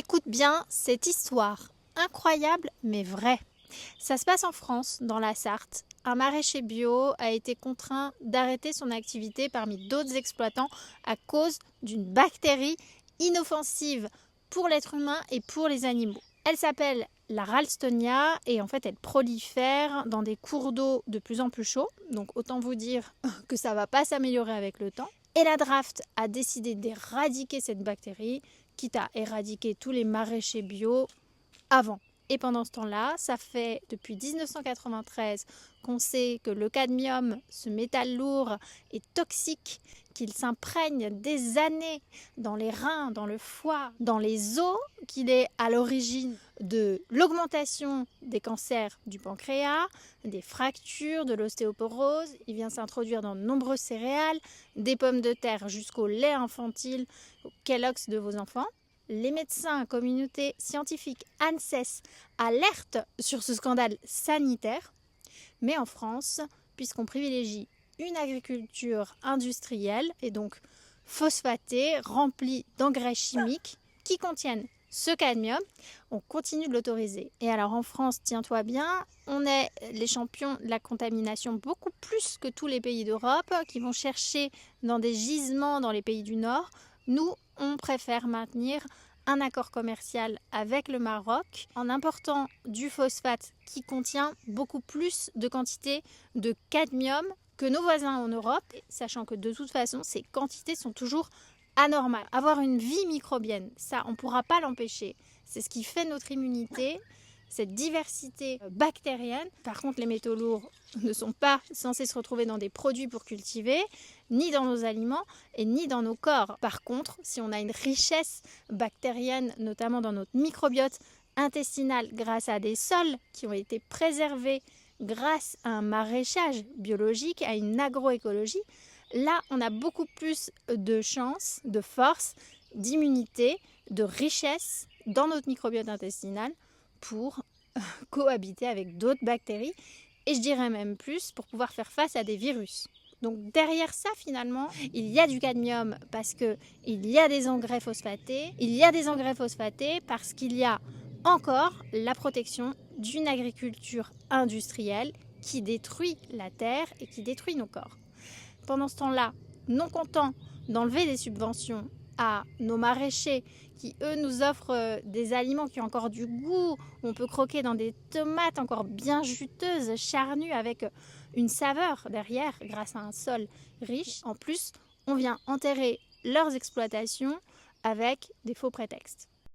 Écoute bien cette histoire, incroyable mais vraie. Ça se passe en France, dans la Sarthe. Un maraîcher bio a été contraint d'arrêter son activité parmi d'autres exploitants à cause d'une bactérie inoffensive pour l'être humain et pour les animaux. Elle s'appelle la Ralstonia et en fait elle prolifère dans des cours d'eau de plus en plus chauds. Donc autant vous dire que ça ne va pas s'améliorer avec le temps. Et la Draft a décidé d'éradiquer cette bactérie, quitte à éradiquer tous les maraîchers bio avant. Et pendant ce temps-là, ça fait depuis 1993 qu'on sait que le cadmium, ce métal lourd, est toxique, qu'il s'imprègne des années dans les reins, dans le foie, dans les os, qu'il est à l'origine de l'augmentation des cancers du pancréas, des fractures, de l'ostéoporose. Il vient s'introduire dans de nombreuses céréales, des pommes de terre jusqu'au lait infantile, au Kellogg's de vos enfants. Les médecins, communauté scientifique, ANSES, alertent sur ce scandale sanitaire. Mais en France, puisqu'on privilégie une agriculture industrielle et donc phosphatée, remplie d'engrais chimiques qui contiennent ce cadmium, on continue de l'autoriser. Et alors en France, tiens-toi bien, on est les champions de la contamination beaucoup plus que tous les pays d'Europe qui vont chercher dans des gisements dans les pays du Nord. Nous, on préfère maintenir un accord commercial avec le Maroc en important du phosphate qui contient beaucoup plus de quantité de cadmium que nos voisins en Europe, sachant que de toute façon, ces quantités sont toujours anormales. Avoir une vie microbienne, ça, on ne pourra pas l'empêcher. C'est ce qui fait notre immunité, cette diversité bactérienne. Par contre, les métaux lourds ne sont pas censés se retrouver dans des produits pour cultiver, ni dans nos aliments et ni dans nos corps. Par contre, si on a une richesse bactérienne, notamment dans notre microbiote intestinal, grâce à des sols qui ont été préservés grâce à un maraîchage biologique, à une agroécologie, là, on a beaucoup plus de chances, de force, d'immunité, de richesse dans notre microbiote intestinal pour cohabiter avec d'autres bactéries et je dirais même plus pour pouvoir faire face à des virus. Donc derrière ça finalement, il y a du cadmium parce qu'il y a des engrais phosphatés, il y a des engrais phosphatés parce qu'il y a encore la protection d'une agriculture industrielle qui détruit la terre et qui détruit nos corps. Pendant ce temps-là, non content d'enlever des subventions à nos maraîchers qui, eux, nous offrent des aliments qui ont encore du goût. On peut croquer dans des tomates encore bien juteuses, charnues, avec une saveur derrière grâce à un sol riche. En plus, on vient enterrer leurs exploitations avec des faux prétextes.